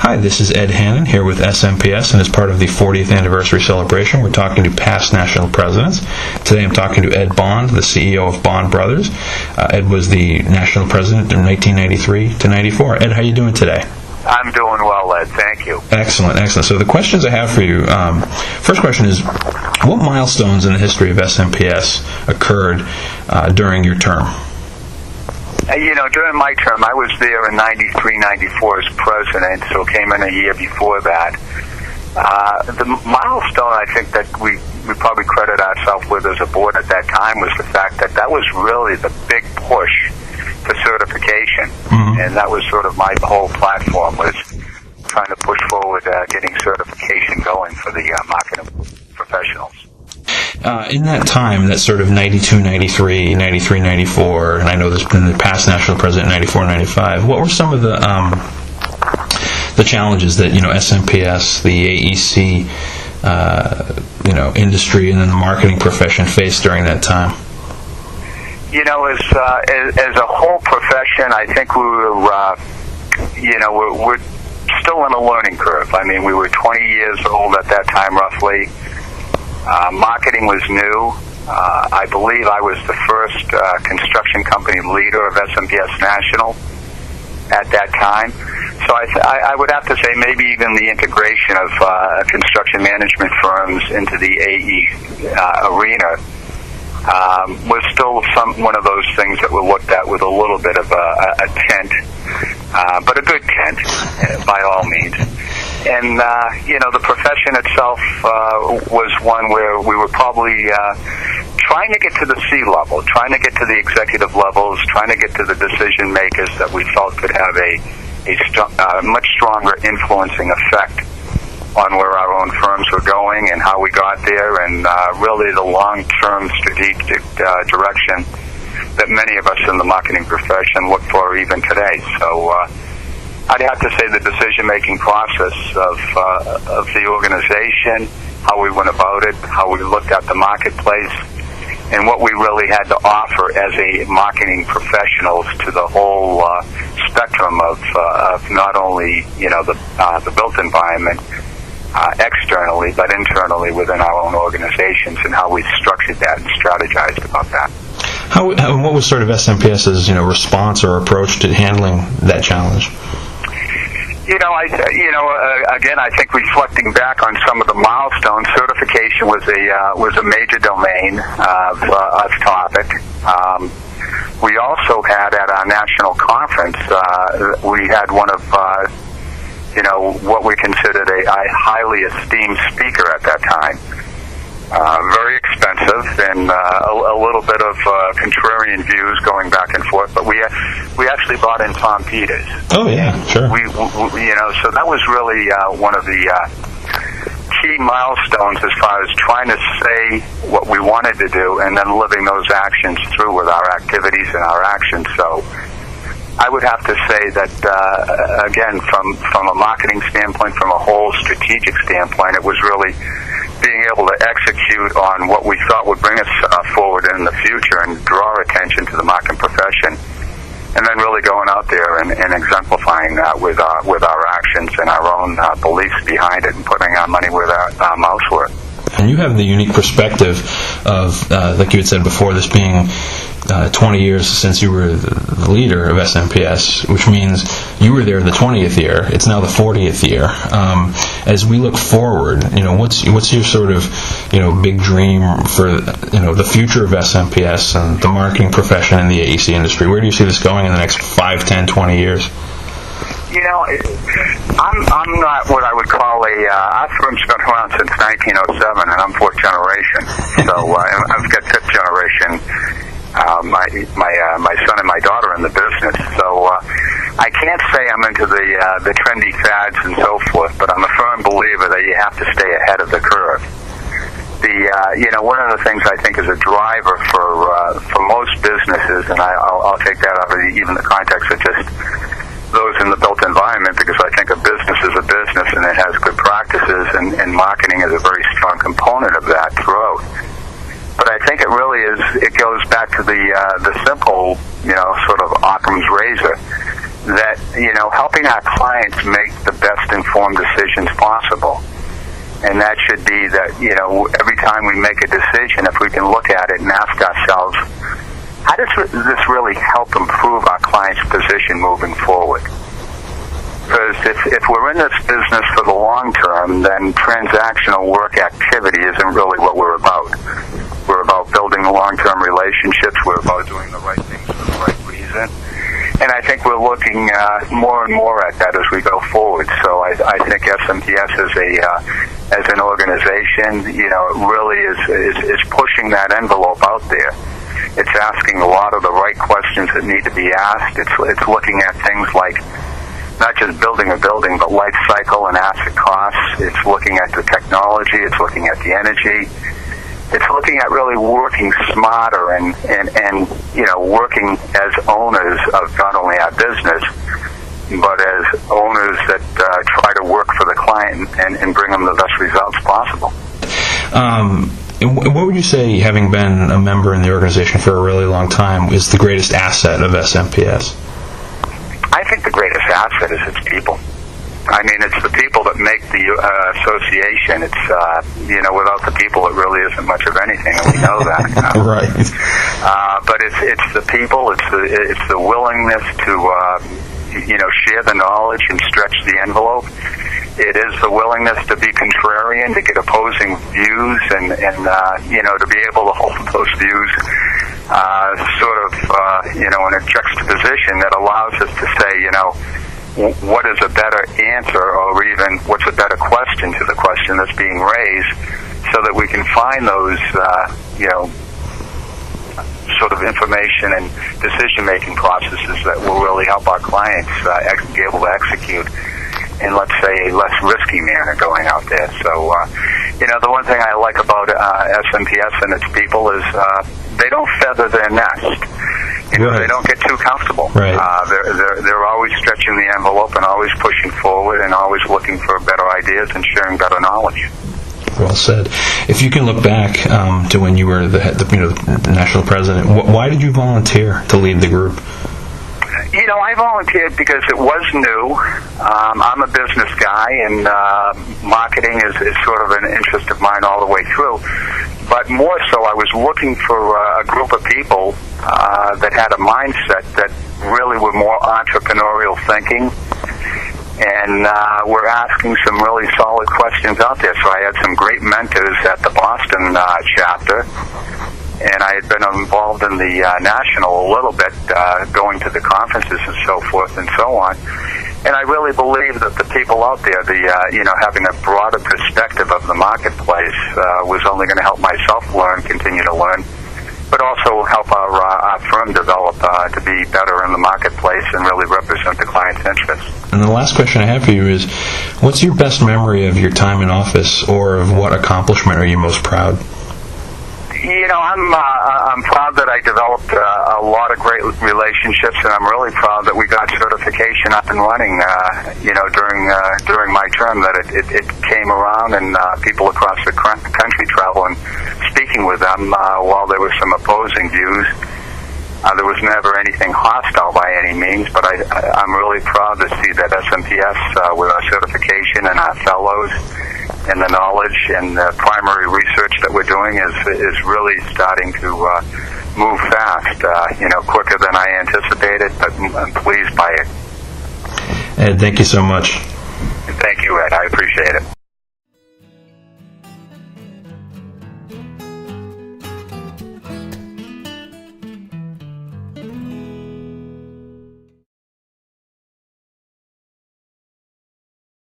Hi, this is Ed Hannan here with SMPS, and as part of the 40th anniversary celebration, we're talking to past national presidents. Today I'm talking to Ed Bond, the CEO of Bond Brothers. Ed was the national president from 1993 to 94. Ed, how are you doing today? I'm doing well, Ed. Thank you. Excellent, excellent. So the questions I have for you, first question is, what milestones in the history of SMPS occurred during your term? During my term, I was there in 93, 94 as president, so came in a year before that. The milestone I think that we probably credit ourselves with as a board at that time was the fact that was really the big push for certification. Mm-hmm. And that was sort of my whole platform, was trying to push forward getting certification going for the marketing professionals. In that time, that sort of 92, 93, 93, 94, and I know there's been the past national president 94, 95, what were some of the challenges that, SMPS, the AEC, industry and then the marketing profession faced during that time? As a whole profession, I think we're still in a learning curve. I mean, we were 20 years old at that time, roughly. Marketing was new. I believe I was the first construction company leader of SMPS National at that time. So I would have to say maybe even the integration of construction management firms into the AE arena was still one of those things that were looked at with a little bit of a tent, but a good tent by all means. And, the profession itself was one where we were probably trying to get to the C-level, trying to get to the executive levels, trying to get to the decision makers that we felt could have a much stronger influencing effect on where our own firms were going and how we got there, and really the long-term strategic direction that many of us in the marketing profession look for even today. So I'd have to say the decision-making process of the organization, how we went about it, how we looked at the marketplace, and what we really had to offer as a marketing professionals to the whole spectrum of not only the built environment externally, but internally within our own organizations, and how we structured that and strategized about that. What was sort of SMPS's response or approach to handling that challenge? Again, I think reflecting back on some of the milestones, certification was a major domain of topic. We also had at our national conference, we had one of what we considered a highly esteemed speaker at that time. Very expensive and a little bit of contrarian views going back and forth, but we actually brought in Tom Peters. Oh yeah, sure. So that was really one of the key milestones as far as trying to say what we wanted to do and then living those actions through with our activities and our actions. So I would have to say that, again, from a marketing standpoint, from a whole strategic standpoint, it was really being able to execute on what we thought would bring us forward in the future and draw attention to the marketing profession, and then really going out there and exemplifying that with our actions and our own beliefs behind it, and putting our money where our mouths were. And you have the unique perspective of, like you had said before, this being 20 years since you were the leader of SMPS, which means you were there the 20th year. It's now the 40th year. As we look forward, what's your sort of big dream for the future of SMPS and the marketing profession and the AEC industry? Where do you see this going in the next 5, 10, 20 years? I'm not what I would call our firm's been around since 1907, and I'm fourth generation. So I've got fifth generation. My son and my daughter in the business. So I can't say I'm into the trendy fads and so forth, but I'm a firm believer that you have to stay ahead of the curve. One of the things I think is a driver for most businesses, and I'll take that out of even the context of just those in the built environment, because I think a business is a business and it has good practices, and marketing is a very strong component of that throughout. But I think it really is. It goes back to the simple, sort of Occam's razor. that, helping our clients make the best informed decisions possible. And that should be that, every time we make a decision, if we can look at it and ask ourselves, how does this really help improve our client's position moving forward? Because if we're in this business for the long term, then transactional work activity isn't really what we're about. We're about building long-term relationships. We're about doing the right things for the right reason. And I think we're looking more and more at that as we go forward. So I think SMPS as an organization, it really is pushing that envelope out there. It's asking a lot of the right questions that need to be asked. It's looking at things like not just building a building, but life cycle and asset costs. It's looking at the technology. It's looking at the energy. It's looking at really working smarter and working as owners of not only our business, but as owners that try to work for the client and bring them the best results possible. What would you say, having been a member in the organization for a really long time, is the greatest asset of SMPS? I think the greatest asset is its people. I mean, it's the people that make the association. It's, without the people, it really isn't much of anything, and we know that. Right. But it's the people. It's the willingness to, share the knowledge and stretch the envelope. It is the willingness to be contrarian, to get opposing views, and to be able to hold those views in a juxtaposition that allows us to say, what is a better answer, or even what's a better question to the question that's being raised, so that we can find those, sort of information and decision-making processes that will really help our clients be able to execute in, let's say, a less risky manner going out there. So, the one thing I like about SMPS and its people is they don't feather their nest. Right. They don't get too comfortable. Right. They're always stretching the envelope and always pushing forward and always looking for better ideas and sharing better knowledge. Well said. If you can look back to when you were the national president, why did you volunteer to lead the group? I volunteered because it was new. I'm a business guy, and marketing is sort of an interest of mine all the way through. But more so, I was looking for a group of people that had a mindset that really were more entrepreneurial thinking, and we're asking some really solid questions out there. So I had some great mentors at the Boston chapter, and I had been involved in the national a little bit, going to the conferences and so forth and so on. And I really believe that the people out there, having a broader perspective of the marketplace, was only going to help myself continue to learn, but also help our firm develop to be better in the marketplace and really represent the client's interests. And the last question I have for you is, what's your best memory of your time in office, or of what accomplishment are you most proud? I'm proud that I developed a lot of great relationships, and I'm really proud that we got certification up and running, during my term, that it came around and people across the country travel and speaking with them while there were some opposing views. There was never anything hostile by any means, but I'm really proud to see that SMPS, with our certification and our fellows, and the knowledge and the primary research that we're doing is really starting to move fast, quicker than I anticipated, but I'm pleased by it. Ed, thank you so much. Thank you, Ed. I appreciate it.